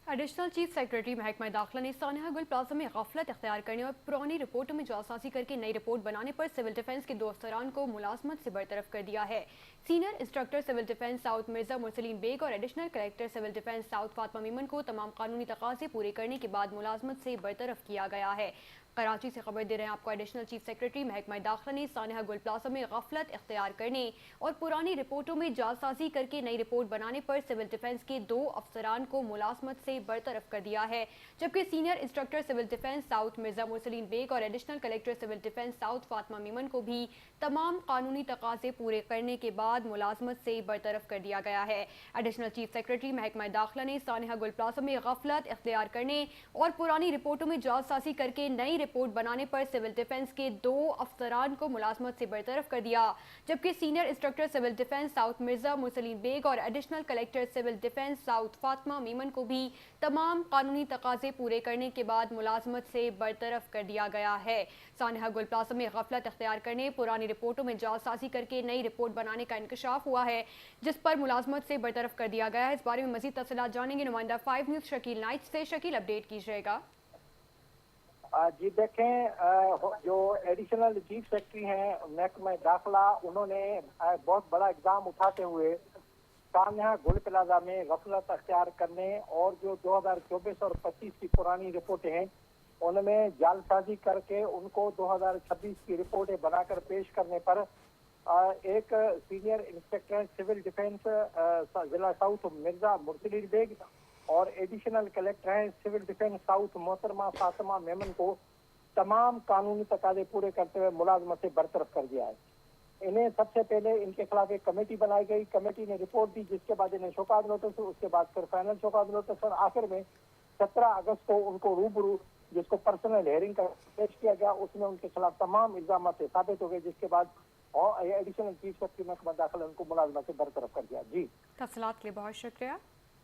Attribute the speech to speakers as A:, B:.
A: Additional chief secretary महकमा दाखिला ने सानिया गुल प्लाजा में गफलत इख्तियार करने और पुरानी रिपोर्टों में जालसाजी करके नई रिपोर्ट बनाने पर सिविल डिफेंस के 2 अफसरान को मुलाजमत से बरतरफ कर दिया है। Senior instructor civil defence south Mirza Mursaleen Baig और additional collector civil defence south Fatima Memon को तमाम कानूनी तकाजे पूरे करने के बाद मुलाजमत से बरतरफ किया गया है। कराची से खबर दे रहे हैं आपको। एडिशनल चीफ सेक्रेटरी महकमा दाखिला ने सानिया गुल प्लाजा में गफलत इख्तियार करने और पुरानी रिपोर्टों में जालसाजी करके नई रिपोर्ट बनाने पर सिविल डिफेंस के 2 अफसरान को मुलाजमत से बरतरफ कर दिया है, जबकि senior instructor civil defence south Mirza Mursaleen Baig और additional collector civil defence south Fatima Memon को भी तमाम कानूनी तकाजे पूरे करने के बाद मुलाजमत से बरतरफ कर दिया गया है। एडिशनल चीफ सेक्रेटरी महकमा दाखिला ने सानिया गुल प्लाजा में गफलत इख्तियार करने और पुरानी रिपोर्टों में जालसाजी करके नई रिपोर्ट बनाने पर सिविल डिफेंस के 2 अफसरान को मुलाजमत से बरतरफ कर दिया, जबकि senior instructor civil defence south Mirza Mursaleen Baig और additional collector civil defence south Fatima Memon को भी तमाम कानूनी तकाजे पूरे करने के बाद मुलाजमत से बरतरफ कर दिया गया है। सानिया गुल प्लाजा में गफलत इख्तियार करने, पुरानी रिपोर्टों में जालसाजी करके नई रिपोर्ट बनाने का इंकशाफ हुआ है, जिस पर मुलाजमत से बरतरफ कर दिया गया है। इस बारे में मजीद तफसीलात जानेंगे नुमाइंदा 5 न्यूज़ शकील नाइट से। शकील, अपडेट कीजिएगा।
B: जी देखें, जो एडिशनल चीफ सेक्रेटरी हैं महकमा दाखिला, उन्होंने बहुत बड़ा इल्जाम उठाते हुए सानिया गुल प्लाजा में गफलत अख्तियार करने और जो 2024 और 25 की पुरानी रिपोर्टें हैं उनमें जालसाजी करके उनको 2026 की रिपोर्टें बनाकर पेश करने पर एक सीनियर इंस्पेक्टर सिविल डिफेंस जिला साउथ मिर्जा मुरसलीन बेग और एडिशनल कलेक्टर हैं सिविल डिफेंस साउथ मोहतरमा फातिमा मेमन को तमाम कानूनी तकाजे पूरे करते हुए मुलाजमत से बरतरफ कर दिया है। इन्हें सबसे पहले इनके खिलाफ एक कमेटी बनाई गई, कमेटी ने रिपोर्ट दी, जिसके बाद इन्हें शोकाज नोटिस, उसके बाद फिर फाइनल शोकाज नोटिस और आखिर में 17 अगस्त को उनको रूबरू जिसको पर्सनल हेयरिंग का पेश किया गया, उसमें उनके खिलाफ तमाम इल्जाम साबित हो गए, जिसके बाद और एडिशनल चीफ सेक्रेटरी महकमा दाखिला उनको मुलाजमत से बरतरफ कर दिया। जी,
A: तफसीलात के लिए बहुत शुक्रिया।